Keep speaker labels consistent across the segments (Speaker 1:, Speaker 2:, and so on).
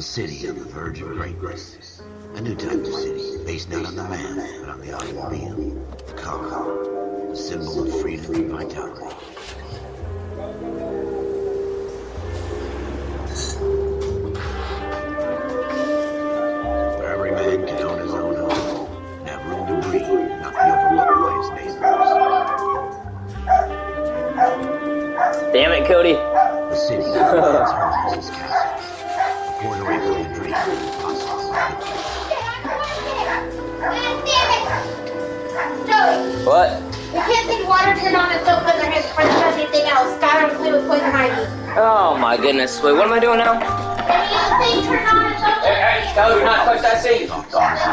Speaker 1: A city on the verge of greatness. A new type of city, based not on the man, but on the automobile. The car. A symbol of freedom and vitality. Where every man can own his own home and have room to breathe, not be overlooked by his neighbors.
Speaker 2: Damn it, Cody.
Speaker 1: The city that man's homes is castles. Puerto Rico and dreams of impossible.
Speaker 3: Joey!
Speaker 2: What?
Speaker 3: We can't leave water turned on and soap in their hands before they touch anything else. Skylar will play with poison ivy.
Speaker 2: Oh my goodness. Wait, what am I doing now?
Speaker 3: Anything turned on and soap.
Speaker 2: Hey, Skylar, do not touch that seat. Don't touch me.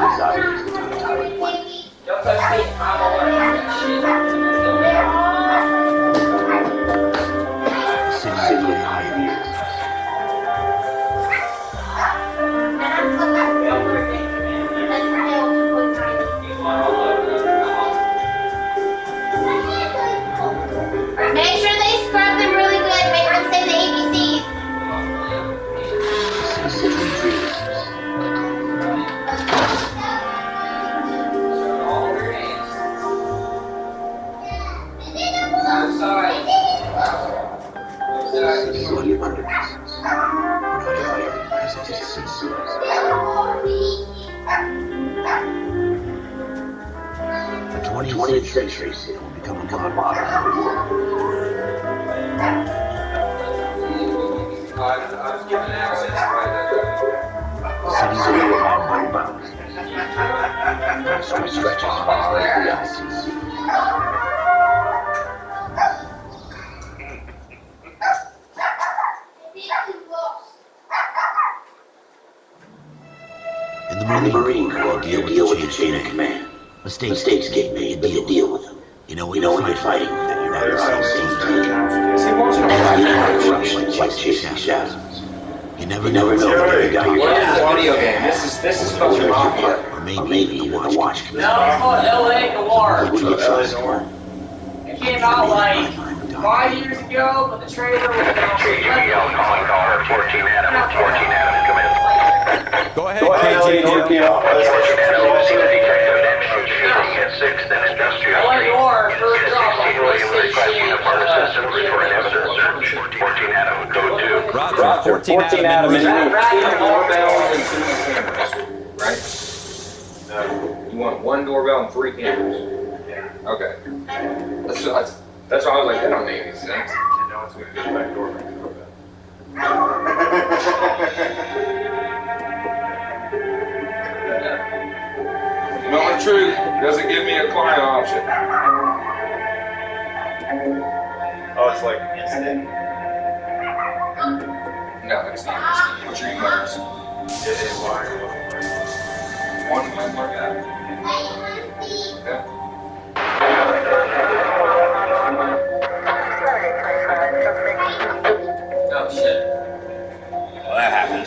Speaker 2: I'm
Speaker 3: Make sure they scrub them really good. Make them say the ABCs.
Speaker 2: I'm sorry.
Speaker 1: The 20th century will become a modern.
Speaker 4: I was given access
Speaker 1: Cities are all bounds. Stretches far as the eye can see. In the Marine Corps, you deal with the chain of command. Mistakes get made, but you deal with them. You know when you're fighting that you're on the same team. Like chasing shadows. You never know when you got your
Speaker 4: a video game. This is fucking mafia.
Speaker 1: or maybe even the watch command.
Speaker 2: No, it's called L.A Noire.
Speaker 4: L.A Noire.
Speaker 2: It came out like 5 years ago, but the trailer was
Speaker 5: KGPL calling caller 14 Adam. 14 Adam, come in.
Speaker 6: Go ahead,
Speaker 4: KGPL.
Speaker 5: 14 Adam, see the detective next shooting at 6th and Industrial
Speaker 2: L.A
Speaker 5: Street.
Speaker 2: Noire, first off,
Speaker 5: 16 William requesting a part assistance for an evidence search. 14 Adam, code 2.
Speaker 6: Roger. 14 Adam.
Speaker 4: Two doorbells and 2 cameras, right? No. You want 1 doorbell and 3 cameras? Yeah. Okay. That's why I was like, that don't make any sense.
Speaker 7: And now it's going to go back door.
Speaker 4: You know the truth, doesn't give me a client option.
Speaker 7: Oh, it's like instant.
Speaker 4: No, it's not instant. What's your emails?
Speaker 7: It is wire.
Speaker 4: One like that. Yeah.
Speaker 2: Oh shit.
Speaker 4: Well, that happened.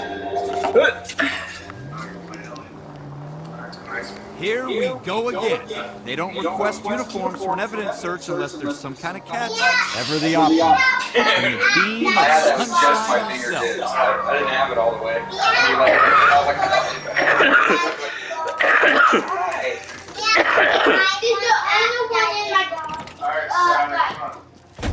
Speaker 6: Here we go again. They don't request uniforms for an evidence search unless there's some kind of catch. Ever the option. And the beam
Speaker 4: I had that
Speaker 6: of
Speaker 4: with just my
Speaker 6: sunshine
Speaker 4: fingertips.
Speaker 6: itself.
Speaker 4: I didn't have it all the way.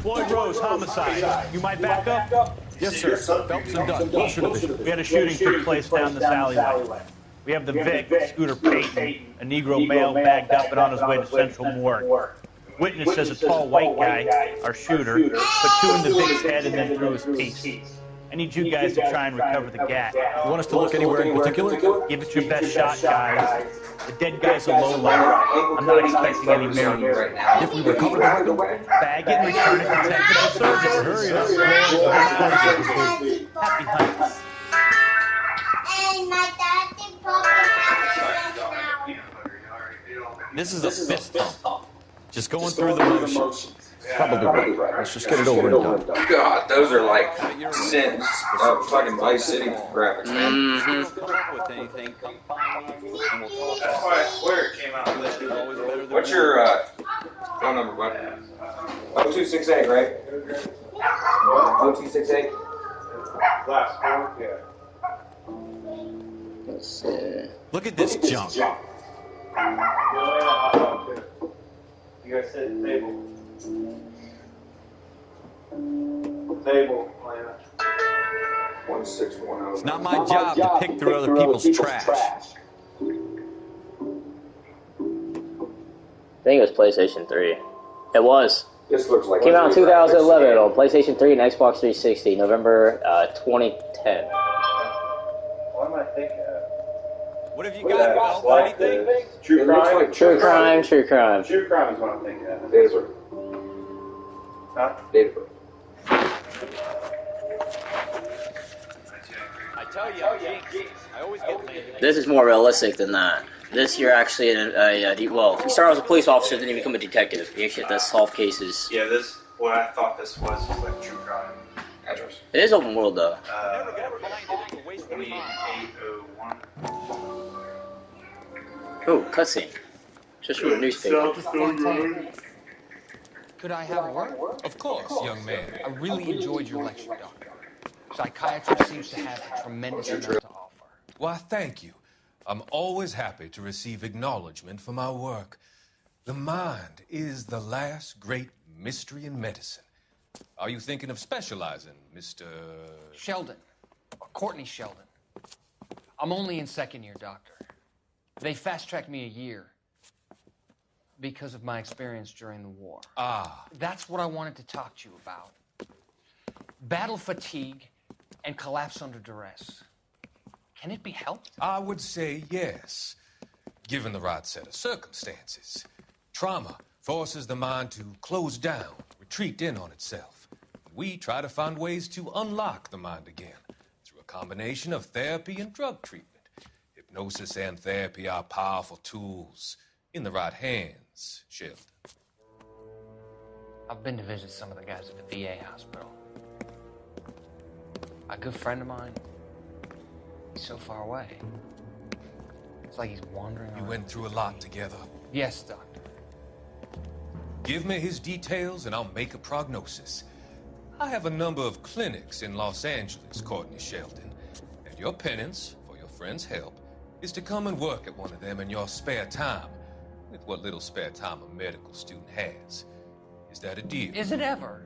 Speaker 8: Floyd Rose, homicide. You might back up?
Speaker 6: Yes, sir. Phelps and Dunn. Bullshit division.
Speaker 8: We had a shooting took place down this alleyway. We have the Vic, Scooter Payton, a Negro male bagged up and on his way to Central Morgue. Witness says a tall white guy, our shooter, put 2 in the Vic's head and then threw his piece. I need you guys to try and recover the gat.
Speaker 6: You want us to look anywhere in particular?
Speaker 8: Give it your best shot, guys. The dead guy's a lowlife. I'm not expecting any miracles.
Speaker 6: If we recover the weapon?
Speaker 8: Bag it and return it to technical service. Hurry up. Happy hunting.
Speaker 3: And my dad did probably now.
Speaker 6: This is a fist pump. Just going through the motions. Probably right. Let's just get it over and done.
Speaker 4: God, those are like sins of fucking Vice City graphics, man.
Speaker 6: With anything, come find me and we'll talk.
Speaker 7: That's why I swear it came out of this.
Speaker 4: What's your phone number, bud? 0268, right? 0268?
Speaker 7: Last 4, yeah.
Speaker 6: Look at this junk.
Speaker 7: You guys sit at the table. Table, Lana.
Speaker 4: 1610.
Speaker 6: It's not my job to pick through other people's trash.
Speaker 9: I think it was PlayStation 3. It was.
Speaker 4: This looks like
Speaker 9: Came out in 2011 on PlayStation 3 and Xbox 360, November 2010.
Speaker 7: What am I thinking of?
Speaker 6: What have you got, Phelps? Anything?
Speaker 7: True crime?
Speaker 9: True crime.
Speaker 7: True crime is what I'm thinking of.
Speaker 4: Date of birth.
Speaker 7: Huh?
Speaker 4: Date of birth.
Speaker 6: I tell you, I always get lazy.
Speaker 9: This is more realistic than that. This, you're actually well, you start as a police officer, then you become a detective. You actually have to solve cases.
Speaker 7: Yeah, what I thought this was like true crime.
Speaker 4: Address.
Speaker 9: It is open world, though.
Speaker 7: 2801.
Speaker 9: Ooh, cutscene. Just from a newspaper.
Speaker 10: Could I have a word?
Speaker 11: Of course, young man.
Speaker 10: I really enjoyed your lecture, Doctor. Psychiatry seems to have a tremendous amount to offer.
Speaker 11: Why, thank you. I'm always happy to receive acknowledgement for my work. The mind is the last great mystery in medicine. Are you thinking of specializing, Mr.
Speaker 10: Sheldon. Or Courtney Sheldon. I'm only in second year, Doctor. They fast-tracked me a year because of my experience during the war.
Speaker 11: Ah.
Speaker 10: That's what I wanted to talk to you about. Battle fatigue and collapse under duress. Can it be helped?
Speaker 11: I would say yes, given the right set of circumstances. Trauma forces the mind to close down, retreat in on itself. We try to find ways to unlock the mind again through a combination of therapy and drug treatment. Hypnosis and therapy are powerful tools in the right hands, Sheldon.
Speaker 10: I've been to visit some of the guys at the VA hospital. A good friend of mine, he's so far away. It's like he's wandering around.
Speaker 11: You went through a lot together.
Speaker 10: Yes, Doctor.
Speaker 11: Give me his details and I'll make a prognosis. I have a number of clinics in Los Angeles, Courtney Sheldon, and your penance, for your friend's help, is to come and work at one of them in your spare time, with what little spare time a medical student has. Is that a deal?
Speaker 10: Is it ever?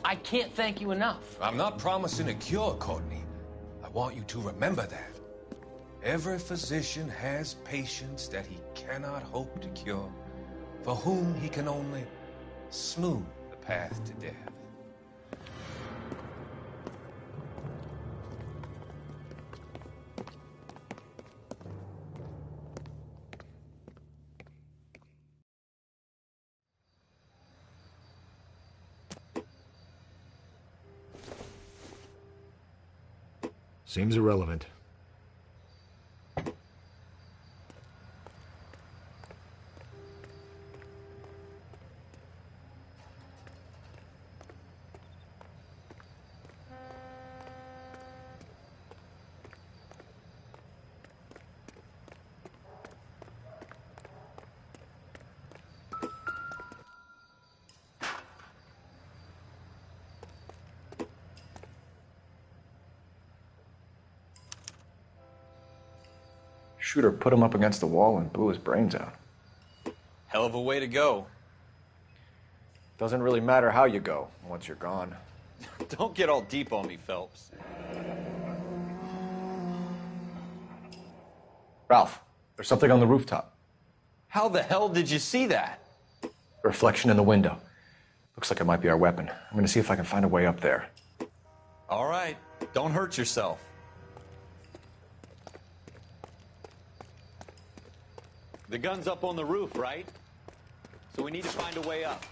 Speaker 10: I can't thank you enough.
Speaker 11: I'm not promising a cure, Courtney. I want you to remember that. Every physician has patients that he cannot hope to cure, for whom he can only smooth the path to death.
Speaker 12: Seems irrelevant.
Speaker 13: Shooter put him up against the wall and blew his brains out.
Speaker 6: Hell of a way to go.
Speaker 13: Doesn't really matter how you go once you're gone.
Speaker 6: Don't get all deep on me, Phelps.
Speaker 13: Ralph, there's something on the rooftop.
Speaker 6: How the hell did you see that?
Speaker 13: A reflection in the window. Looks like it might be our weapon. I'm gonna see if I can find a way up there.
Speaker 6: All right, don't hurt yourself. The gun's up on the roof, right? So we need to find a way up.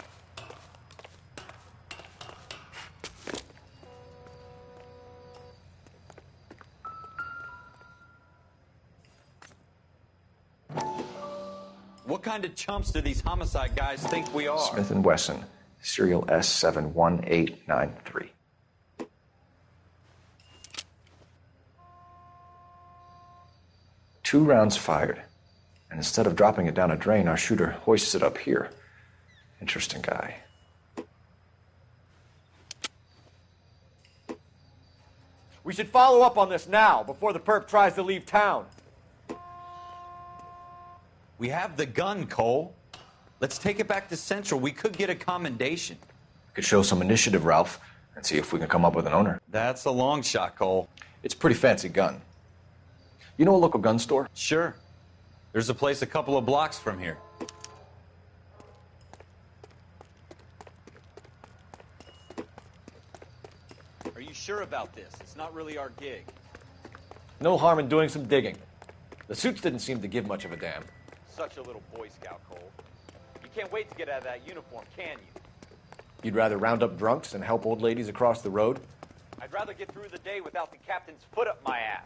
Speaker 6: What kind of chumps do these homicide guys think we are?
Speaker 13: Smith & Wesson, serial S71893. Two rounds fired. And instead of dropping it down a drain, our shooter hoists it up here. Interesting guy.
Speaker 14: We should follow up on this now, before the perp tries to leave town.
Speaker 6: We have the gun, Cole. Let's take it back to Central. We could get a commendation.
Speaker 13: Could show some initiative, Ralph, and see if we can come up with an owner.
Speaker 6: That's a long shot, Cole.
Speaker 13: It's a pretty fancy gun. You know a local gun store?
Speaker 6: Sure. There's a place a couple of blocks from here. Are you sure about this? It's not really our gig.
Speaker 14: No harm in doing some digging. The suits didn't seem to give much of a damn.
Speaker 6: Such a little Boy Scout, Cole. You can't wait to get out of that uniform, can you?
Speaker 14: You'd rather round up drunks than help old ladies across the road?
Speaker 6: I'd rather get through the day without the captain's foot up my ass.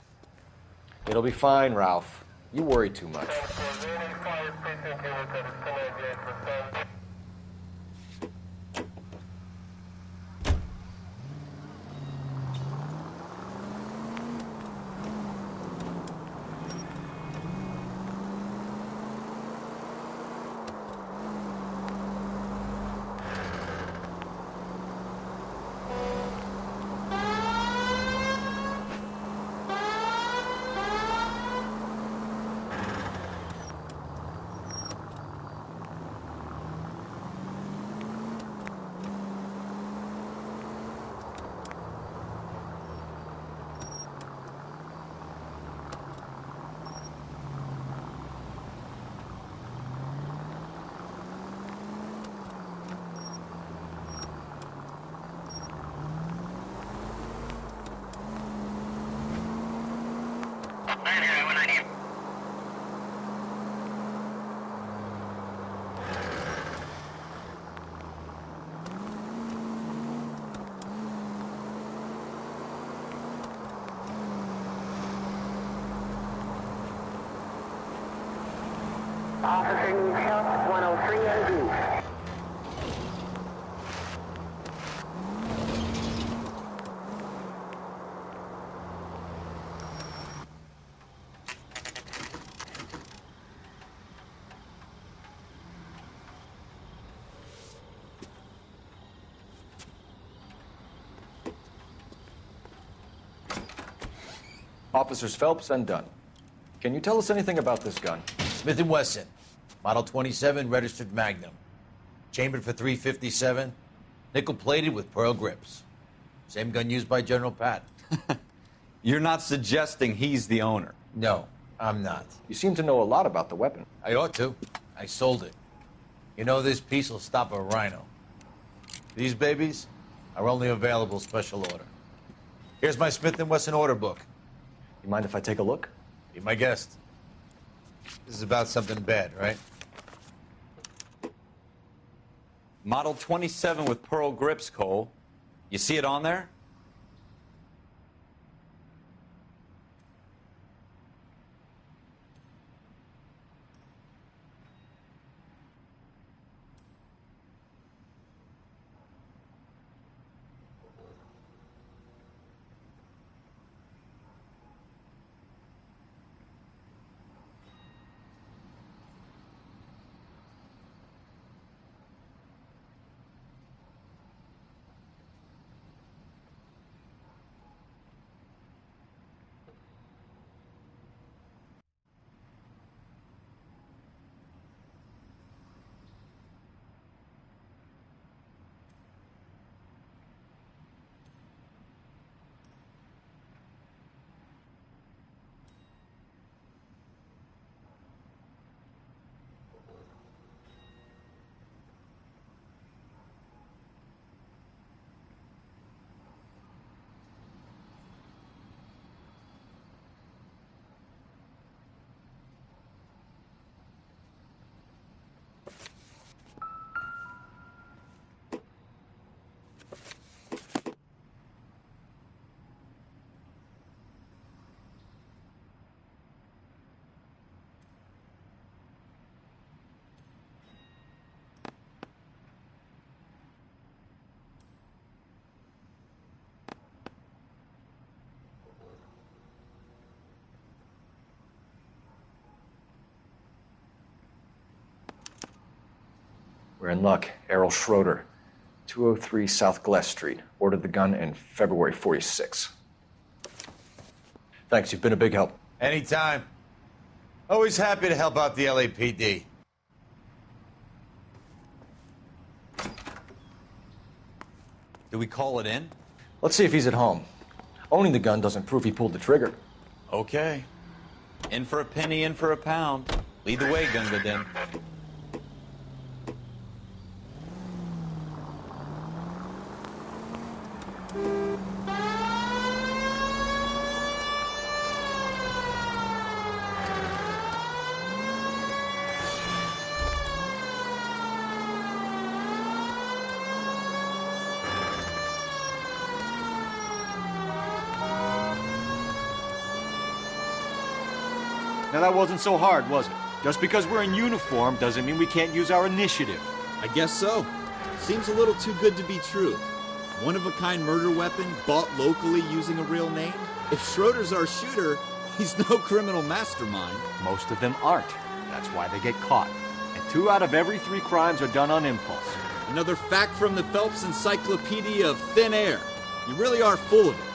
Speaker 14: It'll be fine, Ralph. You worry too much.
Speaker 15: Officer needs help, 103 AD.
Speaker 14: Officers Phelps and Dunn. Can you tell us anything about this gun?
Speaker 16: Smith & Wesson, Model 27, registered Magnum. Chambered for .357, nickel-plated with pearl grips. Same gun used by General Patton.
Speaker 6: You're not suggesting he's the owner?
Speaker 16: No, I'm not.
Speaker 14: You seem to know a lot about the weapon.
Speaker 16: I ought to. I sold it. You know, this piece will stop a rhino. These babies are only available special order. Here's my Smith & Wesson order book.
Speaker 14: You mind if I take a look?
Speaker 16: Be my guest. This is about something bad, right?
Speaker 6: Model 27 with pearl grips, Cole. You see it on there?
Speaker 13: We're in luck. Errol Schroeder, 203 South Glass Street. Ordered the gun in February '46. Thanks, you've been a big help.
Speaker 16: Anytime. Always happy to help out the LAPD.
Speaker 6: Do we call it in?
Speaker 13: Let's see if he's at home. Owning the gun doesn't prove he pulled the trigger.
Speaker 6: Okay. In for a penny, in for a pound. Lead the way, Gunga Din.
Speaker 14: Now that wasn't so hard, was it? Just because we're in uniform doesn't mean we can't use our initiative.
Speaker 6: I guess so. Seems a little too good to be true. One-of-a-kind murder weapon bought locally using a real name? If Schroeder's our shooter, he's no criminal mastermind.
Speaker 14: Most of them aren't. That's why they get caught. And 2 out of every 3 crimes are done on impulse.
Speaker 6: Another fact from the Phelps Encyclopedia of Thin Air. You really are full of it.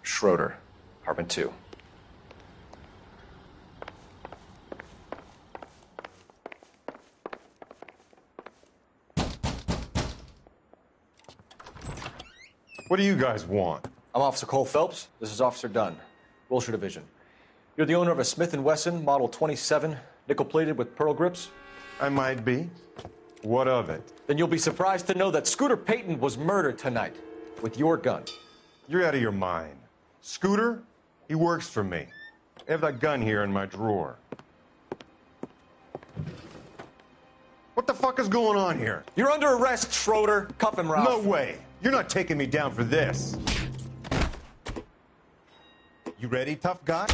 Speaker 13: Schroeder, apartment 2.
Speaker 17: What do you guys want?
Speaker 13: I'm Officer Cole Phelps. This is Officer Dunn, Wilshire Division. You're the owner of a Smith & Wesson Model 27, nickel-plated with pearl grips?
Speaker 17: I might be. What of it?
Speaker 13: Then you'll be surprised to know that Scooter Payton was murdered tonight with your gun.
Speaker 17: You're out of your mind. Scooter? He works for me. I have that gun here in my drawer. What the fuck is going on here?
Speaker 13: You're under arrest, Schroeder. Cuff him, Ralph.
Speaker 17: No way. You're not taking me down for this. You ready, tough guy?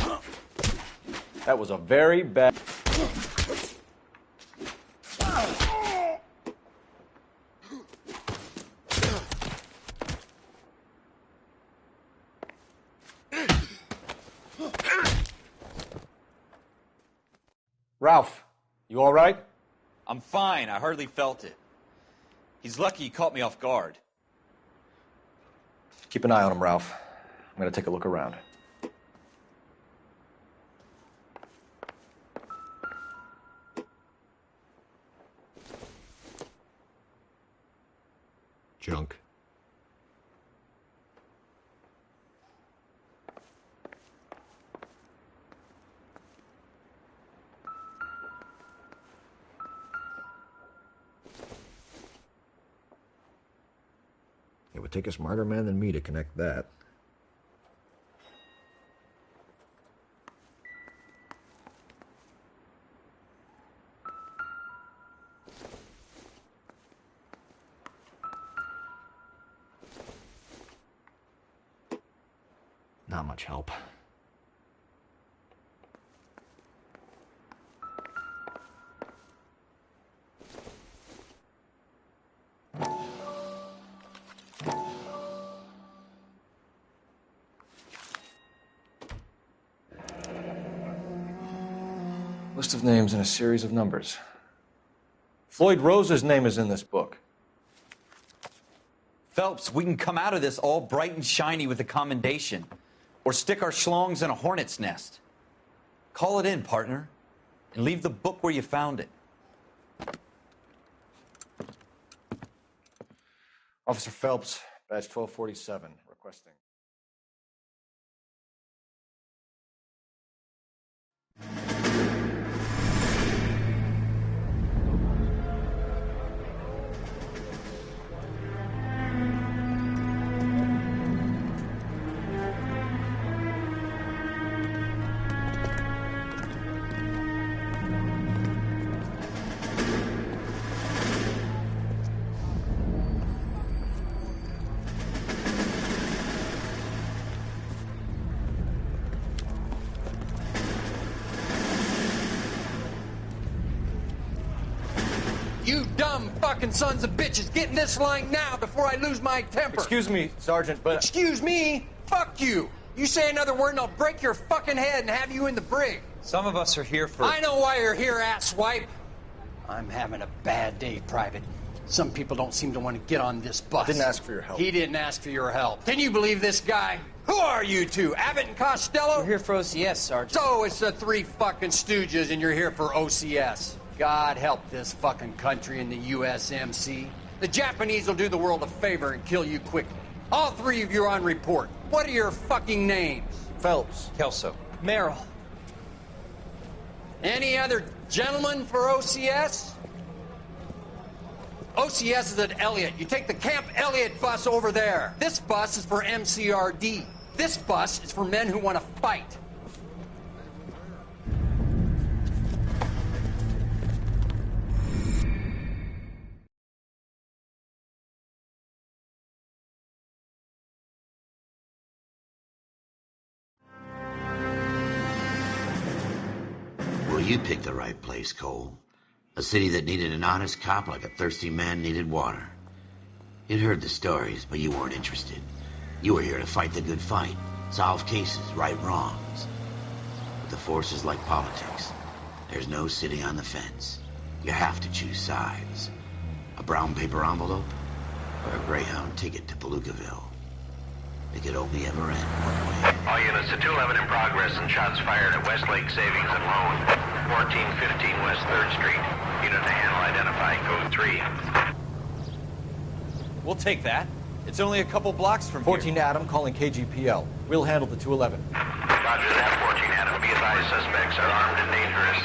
Speaker 13: That was a very bad... Ralph, you all right?
Speaker 6: I'm fine. I hardly felt it. He's lucky he caught me off guard.
Speaker 13: Keep an eye on him, Ralph. I'm gonna take a look around.
Speaker 12: Junk. It would take a smarter man than me to connect that. Not much help.
Speaker 13: List of names and a series of numbers. Floyd Rose's name is in this book.
Speaker 6: Phelps, we can come out of this all bright and shiny with a commendation. Or stick our schlongs in a hornet's nest. Call it in, partner. And leave the book where you found it.
Speaker 13: Officer Phelps, badge 1247, requesting.
Speaker 18: You dumb fucking sons of bitches, get in this line now before I lose my temper.
Speaker 13: Excuse me, Sergeant, but...
Speaker 18: Excuse me? Fuck you. You say another word and I'll break your fucking head and have you in the brig.
Speaker 6: Some of us are here for...
Speaker 18: I know why you're here, asswipe. I'm having a bad day, Private. Some people don't seem to want to get on this bus.
Speaker 13: I didn't ask for your help.
Speaker 18: He didn't ask for your help. Can you believe this guy? Who are you two? Abbott and Costello?
Speaker 10: We're here for OCS, Sergeant.
Speaker 18: So it's the three fucking stooges and you're here for OCS. God help this fucking country and the USMC. The Japanese will do the world a favor and kill you quickly. All three of you are on report. What are your fucking names?
Speaker 13: Phelps.
Speaker 6: Kelso.
Speaker 10: Merrill.
Speaker 18: Any other gentlemen for OCS? OCS is at Elliott. You take the Camp Elliott bus over there. This bus is for MCRD. This bus is for men who want to fight.
Speaker 1: Well, you picked the right place, Cole. A city that needed an honest cop like a thirsty man needed water. You'd heard the stories, but you weren't interested. You were here to fight the good fight, solve cases, right wrongs. But the force is like politics. There's no sitting on the fence. You have to choose sides. A brown paper envelope or a Greyhound ticket to Palookaville. It could only ever end one way.
Speaker 5: All units to 211 in progress and shots fired at Westlake Savings and Loan, 1415 West 3rd Street. Unit to handle identifying code 3.
Speaker 6: We'll take that. It's only a couple blocks from
Speaker 13: 14 Adam calling KGPL. We'll handle the 211.
Speaker 5: Roger that, 14 Adam. Be advised, suspects are armed and dangerous.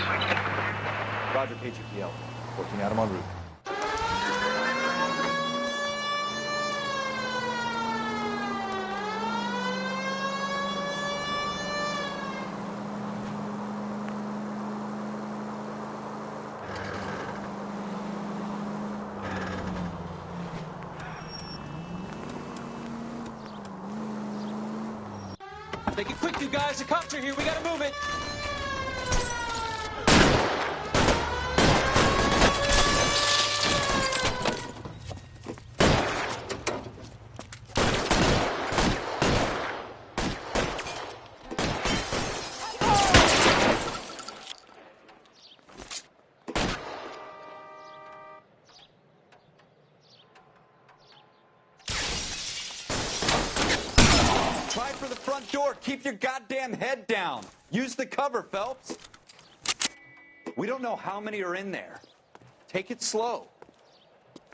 Speaker 13: Roger, KGPL. 14 Adam en route.
Speaker 19: Make it quick, you guys. The cops are here. We gotta move it.
Speaker 20: Try for the front door. Keep your goddamn head down. Use the cover, Phelps. We don't know how many are in there. Take it slow.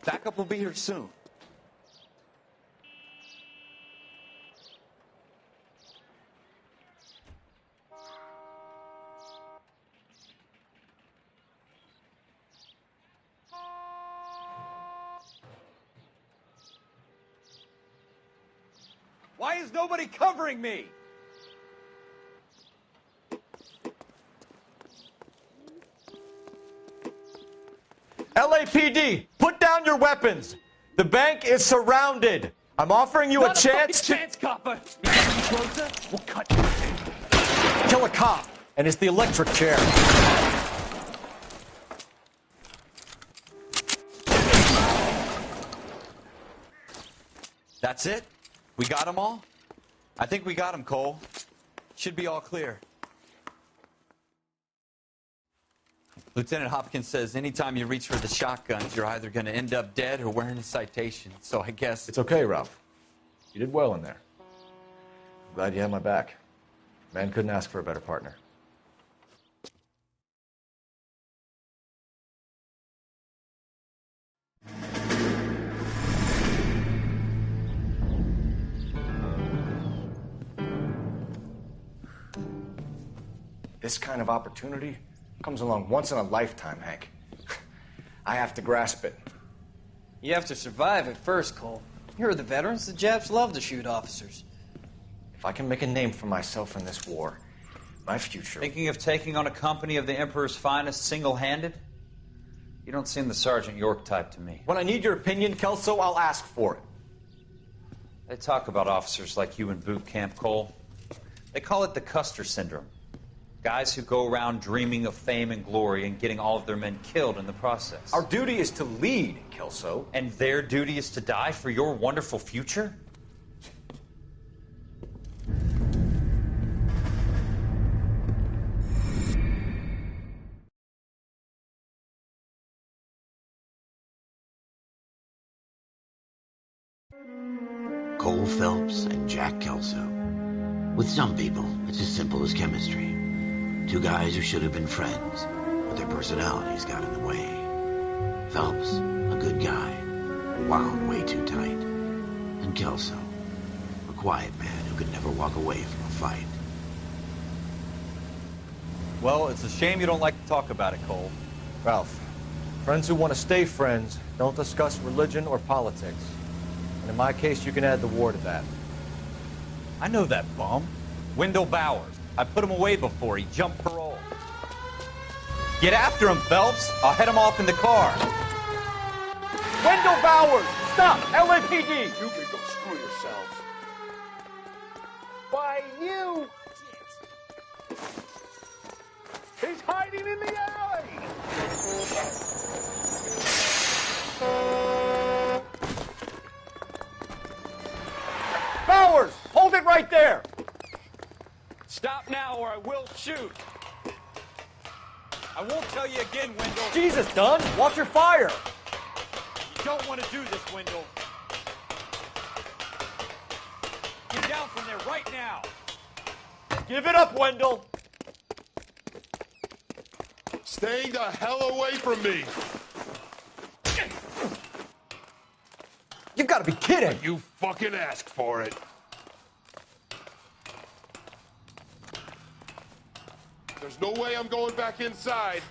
Speaker 20: Backup will be here soon. Why is nobody covering me?
Speaker 14: LAPD, put down your weapons. The bank is surrounded. I'm offering you a chance to...
Speaker 19: chance, copper. You get any closer, we'll cut you.
Speaker 14: Kill a cop, and it's the electric chair.
Speaker 20: That's it? We got them all? I think we got them, Cole. Should be all clear. Lieutenant Hopkins says anytime you reach for the shotguns, you're either going to end up dead or wearing a citation. So I guess...
Speaker 13: It's okay, Ralph. You did well in there. I'm glad you had my back. Man couldn't ask for a better partner. This kind of opportunity comes along once in a lifetime, Hank. I have to grasp it.
Speaker 21: You have to survive it first, Cole. Here are the veterans. The Japs love to shoot officers.
Speaker 13: If I can make a name for myself in this war, my future...
Speaker 20: Thinking of taking on a company of the Emperor's finest single-handed? You don't seem the Sergeant York type to me.
Speaker 14: When I need your opinion, Kelso, I'll ask for it.
Speaker 20: They talk about officers like you in boot camp, Cole. They call it the Custer syndrome. Guys who go around dreaming of fame and glory and getting all of their men killed in the process.
Speaker 14: Our duty is to lead, Kelso.
Speaker 20: And their duty is to die for your wonderful future?
Speaker 1: Cole Phelps and Jack Kelso. With some people, it's as simple as chemistry. Two guys who should have been friends, but their personalities got in the way. Phelps, a good guy, wound way too tight. And Kelso, a quiet man who could never walk away from a fight.
Speaker 20: Well, it's a shame you don't like to talk about it, Cole.
Speaker 13: Ralph, friends who want to stay friends don't discuss religion or politics. And in my case, you can add the war to that.
Speaker 20: I know that bum. Wendell Bowers. I put him away before. He jumped parole. Get after him, Phelps. I'll head him off in the car.
Speaker 14: Wendell Bowers! Stop! LAPD!
Speaker 22: You can go screw yourselves.
Speaker 14: Why, you! He's hiding in the alley! Bowers! Hold it right there!
Speaker 20: Stop now or I will shoot. I won't tell you again, Wendell.
Speaker 14: Jesus, Dunn! Watch your fire!
Speaker 20: You don't want to do this, Wendell. Get down from there right now.
Speaker 14: Give it up, Wendell!
Speaker 22: Stay the hell away from me!
Speaker 14: You've got to be kidding!
Speaker 22: You fucking asked for it. There's no way I'm going back inside.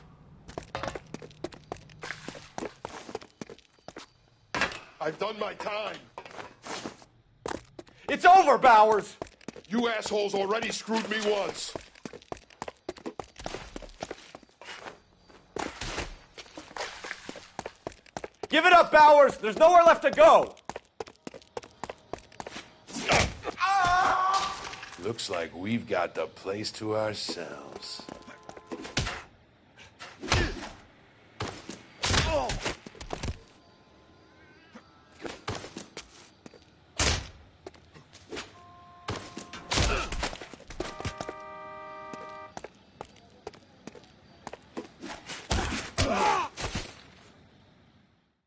Speaker 22: I've done my time.
Speaker 14: It's over, Bowers!
Speaker 22: You assholes already screwed me once.
Speaker 14: Give it up, Bowers! There's nowhere left to go!
Speaker 22: Looks like we've got the place to ourselves.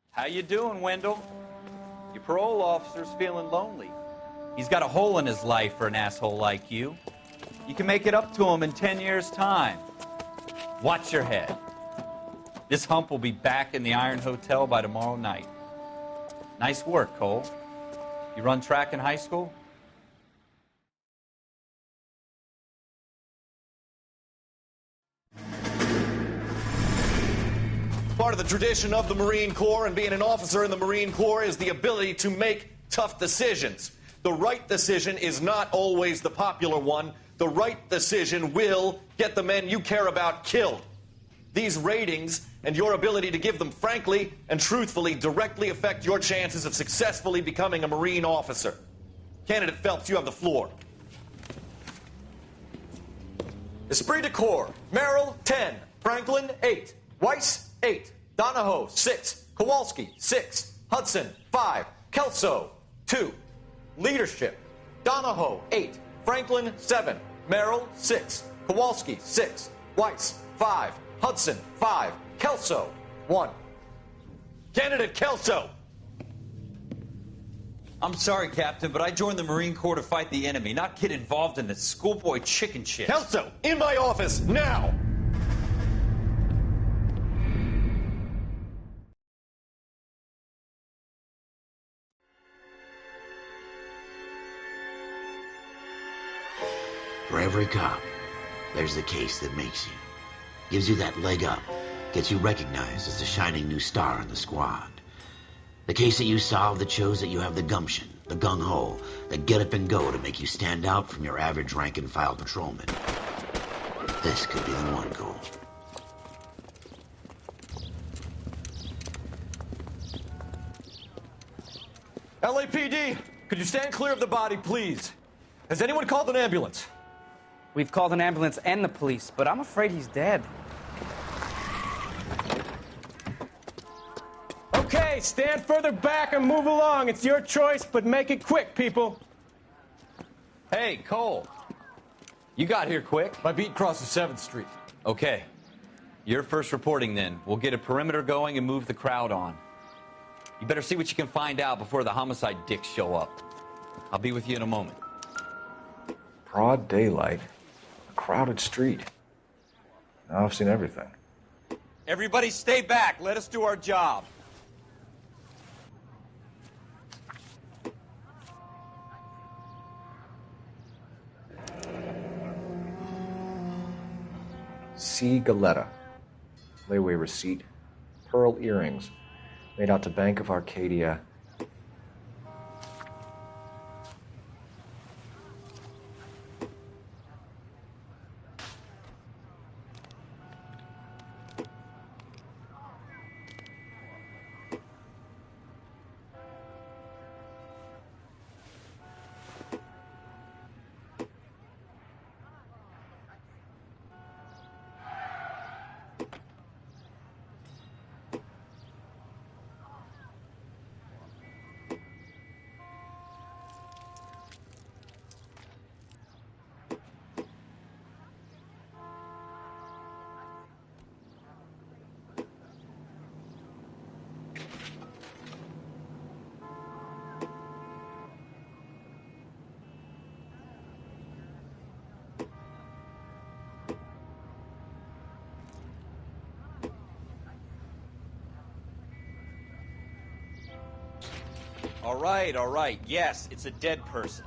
Speaker 20: How you doing, Wendell? Your parole officer's feeling lonely. He's got a hole in his life for an asshole like you. You can make it up to him in 10 years' time. Watch your head. This hump will be back in the Iron Hotel by tomorrow night. Nice work, Cole. You run track in high school?
Speaker 2: Part of the tradition of the Marine Corps and being an officer in the Marine Corps is the ability to make tough decisions. The right decision is not always the popular one. The right decision will get the men you care about killed. These ratings and your ability to give them frankly and truthfully directly affect your chances of successfully becoming a Marine officer. Candidate Phelps, you have the floor. Esprit de Corps, Merrill, 10. Franklin, 8. Weiss, 8. Donahoe, 6. Kowalski, 6. Hudson, 5. Kelso, 2. Leadership, Donahoe, 8. Franklin, 7. Merrill, 6. Kowalski, 6. Weiss, 5. Hudson, 5. Kelso, 1. Candidate Kelso.
Speaker 20: I'm sorry, Captain, but I joined the Marine Corps to fight the enemy, not get involved in this schoolboy chicken shit.
Speaker 2: Kelso, in my office, now!
Speaker 1: For every cop, there's the case that makes you. Gives you that leg up. Gets you recognized as the shining new star in the squad. The case that you solve that shows that you have the gumption, the gung-ho, the get up and go to make you stand out from your average rank-and-file patrolman. This could be the one, Cole.
Speaker 2: LAPD, could you stand clear of the body, please? Has anyone called an ambulance?
Speaker 8: We've called an ambulance and the police, but I'm afraid he's dead.
Speaker 23: Okay, stand further back and move along. It's your choice, but make it quick, people.
Speaker 20: Hey, Cole. You got here quick.
Speaker 2: My beat crosses 7th Street.
Speaker 20: Okay. You're first reporting then. We'll get a perimeter going and move the crowd on. You better see what you can find out before the homicide dicks show up. I'll be with you in a moment.
Speaker 13: Broad daylight, a crowded street. Now I've seen everything.
Speaker 20: Everybody stay back. Let us do our job.
Speaker 13: C. Galetta. Layaway receipt. Pearl earrings. Made out to Bank of Arcadia.
Speaker 20: All right. Yes, it's a dead person.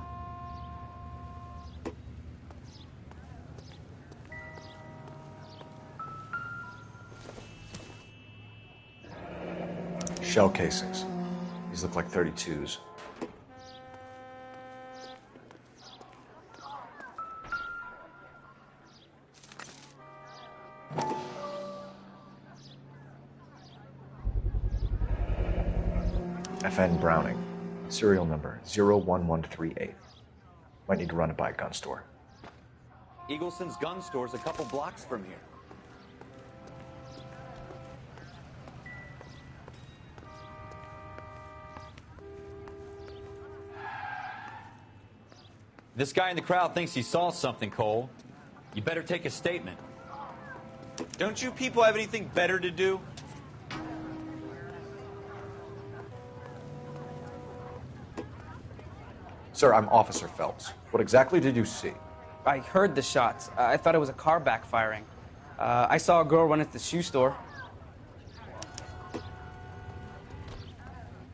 Speaker 13: Shell casings. These look like 32s. FN Browning. Serial number 01138. Might need to run it by a gun store.
Speaker 20: Eagleson's gun store's a couple blocks from here. This guy in the crowd thinks he saw something, Cole. You better take a statement. Don't you people have anything better to do?
Speaker 13: Sir, I'm Officer Phelps. What exactly did you see?
Speaker 8: I heard the shots. I thought it was a car backfiring. I saw a girl run into the shoe store.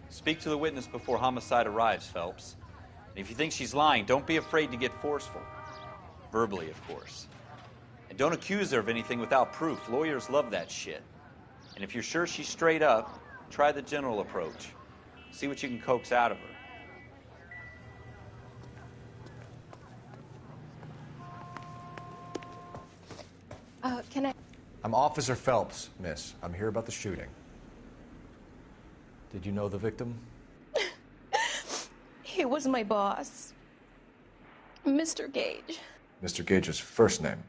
Speaker 20: Speak to the witness before homicide arrives, Phelps. And if you think she's lying, don't be afraid to get forceful. Verbally, of course. And don't accuse her of anything without proof. Lawyers love that shit. And if you're sure she's straight up, try the general approach. See what you can coax out of her.
Speaker 3: Can I?
Speaker 13: I'm Officer Phelps, miss. I'm here about the shooting. Did you know the victim?
Speaker 3: He was my boss, Mr. Gage.
Speaker 13: Mr. Gage's first name.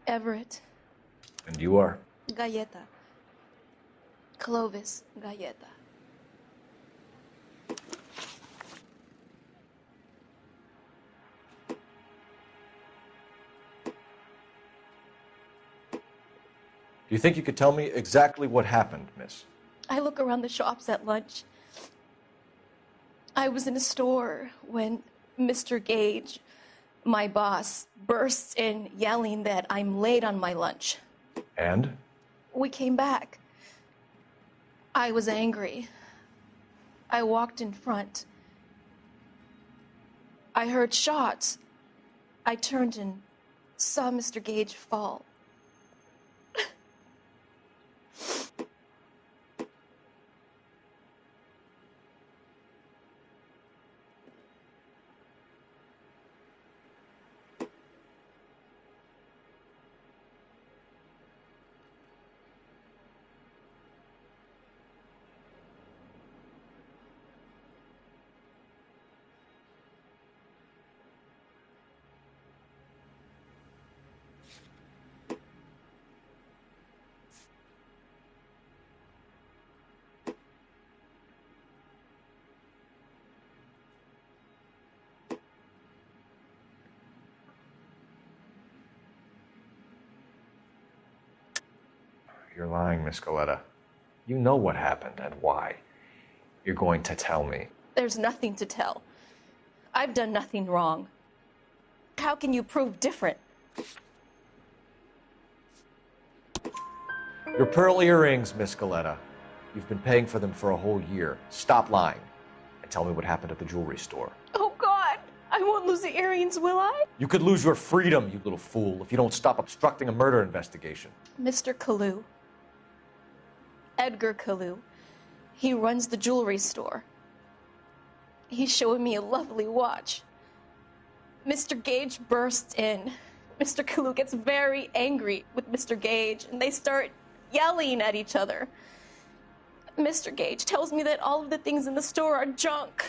Speaker 3: Everett.
Speaker 13: And you are?
Speaker 3: Galleta. Clovis Galleta.
Speaker 13: Do you think you could tell me exactly what happened, miss?
Speaker 3: I look around the shops at lunch. I was in a store when Mr. Gage, my boss, bursts in yelling that I'm late on my lunch.
Speaker 13: And?
Speaker 3: We came back. I was angry. I walked in front. I heard shots. I turned and saw Mr. Gage fall.
Speaker 13: You're lying, Miss Galleta. You know what happened and why. You're going to tell me.
Speaker 3: There's nothing to tell. I've done nothing wrong. How can you prove different?
Speaker 13: Your pearl earrings, Miss Galleta. You've been paying for them for a whole year. Stop lying and tell me what happened at the jewelry store.
Speaker 3: Oh, God! I won't lose the earrings, will I?
Speaker 13: You could lose your freedom, you little fool, if you don't stop obstructing a murder investigation.
Speaker 3: Mr. Kalu. Edgar Kalu. He runs the jewelry store. He's showing me a lovely watch. Mr. Gage bursts in. Mr. Kalu gets very angry with Mr. Gage, and they start yelling at each other. Mr. Gage tells me that all of the things in the store are junk,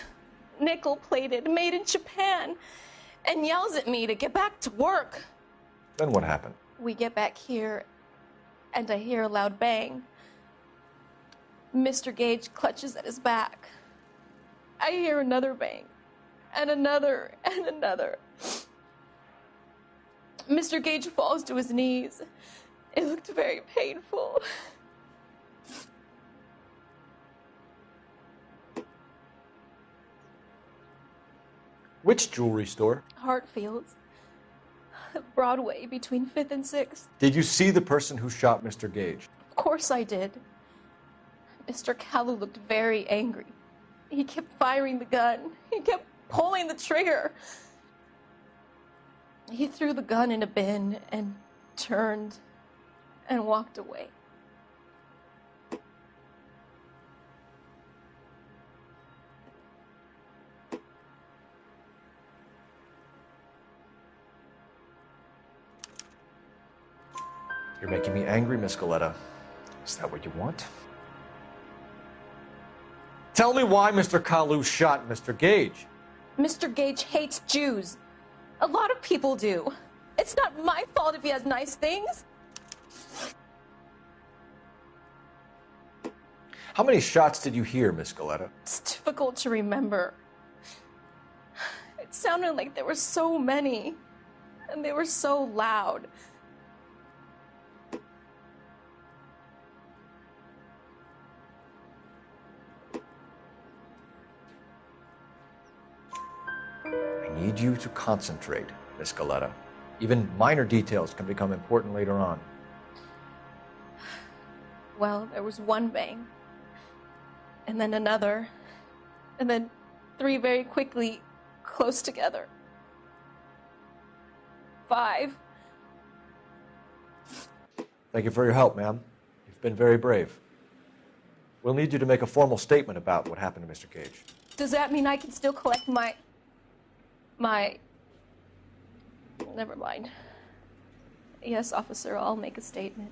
Speaker 3: nickel-plated, made in Japan, and yells at me to get back to work.
Speaker 13: Then what happened?
Speaker 3: We get back here, and I hear a loud bang. Mr. Gage clutches at his back. I hear another bang, and another, and another. Mr. Gage falls to his knees. It looked very painful.
Speaker 13: Which jewelry store?
Speaker 3: Hartfield's. Broadway, between 5th and 6th.
Speaker 13: Did you see the person who shot Mr. Gage?
Speaker 3: Of course I did. Mr. Kalu looked very angry. He kept firing the gun. He kept pulling the trigger. He threw the gun in a bin and turned and walked away.
Speaker 13: You're making me angry, Miss Galleta. Is that what you want? Tell me why Mr. Kalu shot Mr. Gage.
Speaker 3: Mr. Gage hates Jews. A lot of people do. It's not my fault if he has nice things.
Speaker 13: How many shots did you hear, Miss Galetta?
Speaker 3: It's difficult to remember. It sounded like there were so many, and they were so loud.
Speaker 13: I need you to concentrate, Miss Galetta. Even minor details can become important later on.
Speaker 3: Well, there was one bang, and then another, and then three very quickly, close together. 5.
Speaker 13: Thank you for your help, ma'am. You've been very brave. We'll need you to make a formal statement about what happened to Mr. Gage.
Speaker 3: Does that mean I can still collect my... Never mind. Yes, officer, I'll make a statement.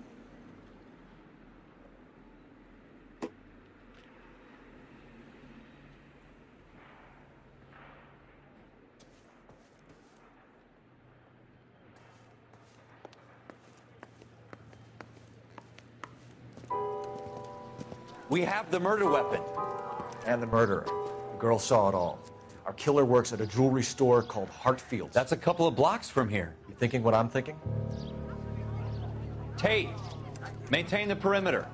Speaker 14: We have the murder weapon.
Speaker 13: And the murderer. The girl saw it all. Our killer works at a jewelry store called Hartfield's.
Speaker 14: That's a couple of blocks from here.
Speaker 13: You thinking what I'm thinking?
Speaker 14: Tate, maintain the perimeter.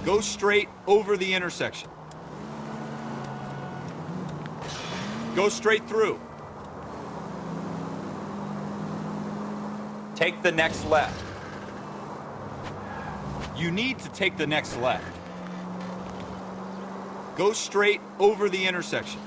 Speaker 6: Go straight over the intersection. Go straight through.
Speaker 14: Take the next left.
Speaker 6: You need to take the next left. Go straight over the intersection.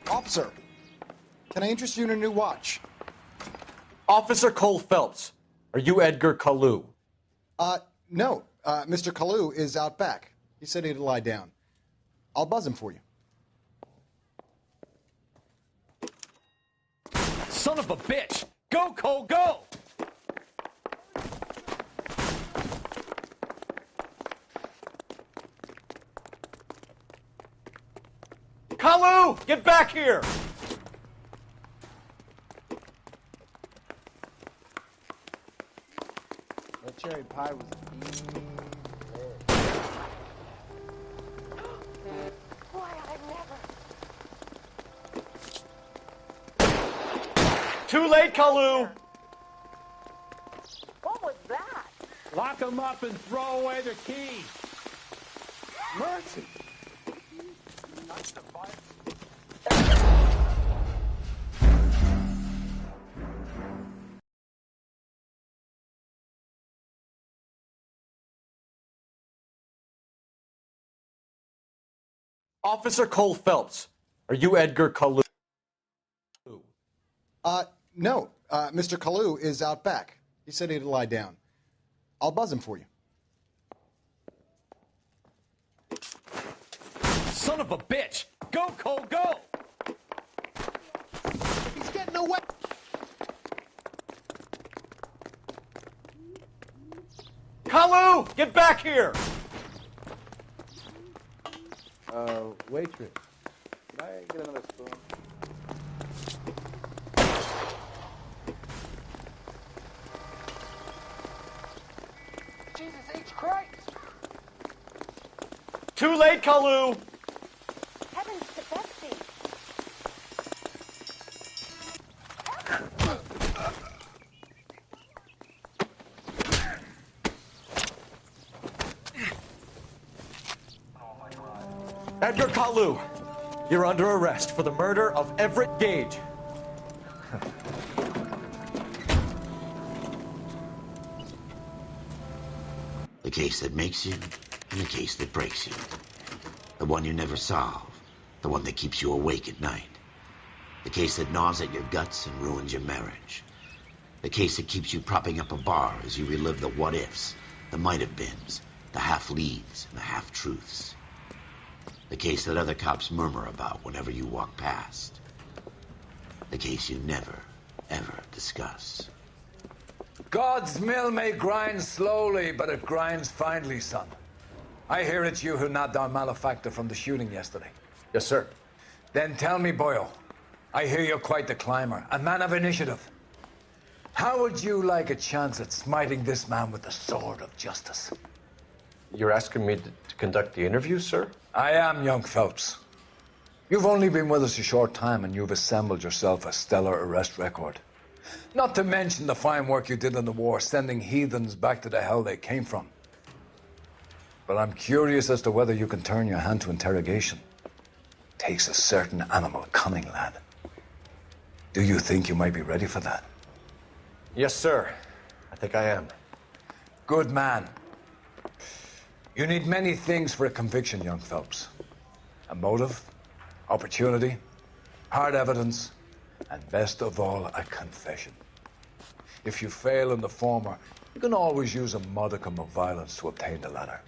Speaker 4: Officer, can I interest you in a new watch?
Speaker 13: Officer Cole Phelps, are you Edgar Kalu?
Speaker 4: No. Mr. Kalu is out back. He said he'd lie down. I'll buzz him for you.
Speaker 14: Son of a bitch! Go, Cole, go!
Speaker 13: Kalu, get back here!
Speaker 7: That cherry pie was
Speaker 13: Too late, Kalu!
Speaker 15: What was that?
Speaker 23: Lock them up and throw away the keys.
Speaker 7: mercy.
Speaker 13: Officer Cole Phelps, are you Edgar Kalu?
Speaker 4: No. Mr. Kalu is out back. He said he'd lie down. I'll buzz him for you.
Speaker 14: Son of a bitch! Go, Cole, go!
Speaker 4: He's getting away.
Speaker 13: Kalu, get back here!
Speaker 7: Waitress, can I get another spoon?
Speaker 15: Jesus H. Christ!
Speaker 13: Too late, Kalu!
Speaker 15: Heavens to Betsy!
Speaker 2: Edgar Kalu, you're under arrest for the murder of Everett Gage.
Speaker 1: The case that makes you and the case that breaks you. The one you never solve. The one that keeps you awake at night. The case that gnaws at your guts and ruins your marriage. The case that keeps you propping up a bar as you relive the what-ifs, the might-have-beens, the half-leads, and the half-truths. The case that other cops murmur about whenever you walk past. The case you never, ever discuss.
Speaker 9: God's mill may grind slowly, but it grinds finely, son. I hear it's you who knocked down Malefactor from the shooting yesterday.
Speaker 13: Yes, sir.
Speaker 9: Then tell me, Boyle, I hear you're quite the climber, a man of initiative. How would you like a chance at smiting this man with the sword of justice?
Speaker 13: You're asking me to conduct the interview, sir?
Speaker 9: I am, young Phelps. You've only been with us a short time, and you've assembled yourself a stellar arrest record. Not to mention the fine work you did in the war, sending heathens back to the hell they came from. But I'm curious as to whether you can turn your hand to interrogation. Takes a certain animal cunning, lad. Do you think you might be ready for that?
Speaker 13: Yes, sir. I think I am.
Speaker 9: Good man. You need many things for a conviction, young Phelps. A motive, opportunity, hard evidence, and best of all, a confession. If you fail in the former, you can always use a modicum of violence to obtain the latter.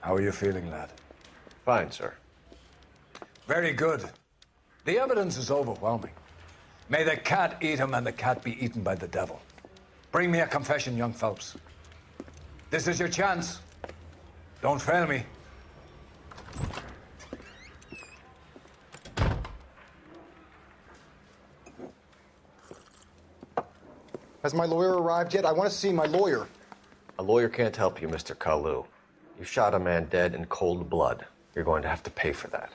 Speaker 9: How are you feeling, lad?
Speaker 13: Fine, sir.
Speaker 9: Very good. The evidence is overwhelming. May the cat eat him and the cat be eaten by the devil. Bring me a confession, young Phelps. This is your chance. Don't fail me.
Speaker 4: Has my lawyer arrived yet? I want to see my lawyer.
Speaker 13: A lawyer can't help you, Mr. Kalu. You shot a man dead in cold blood. You're going to have to pay for that.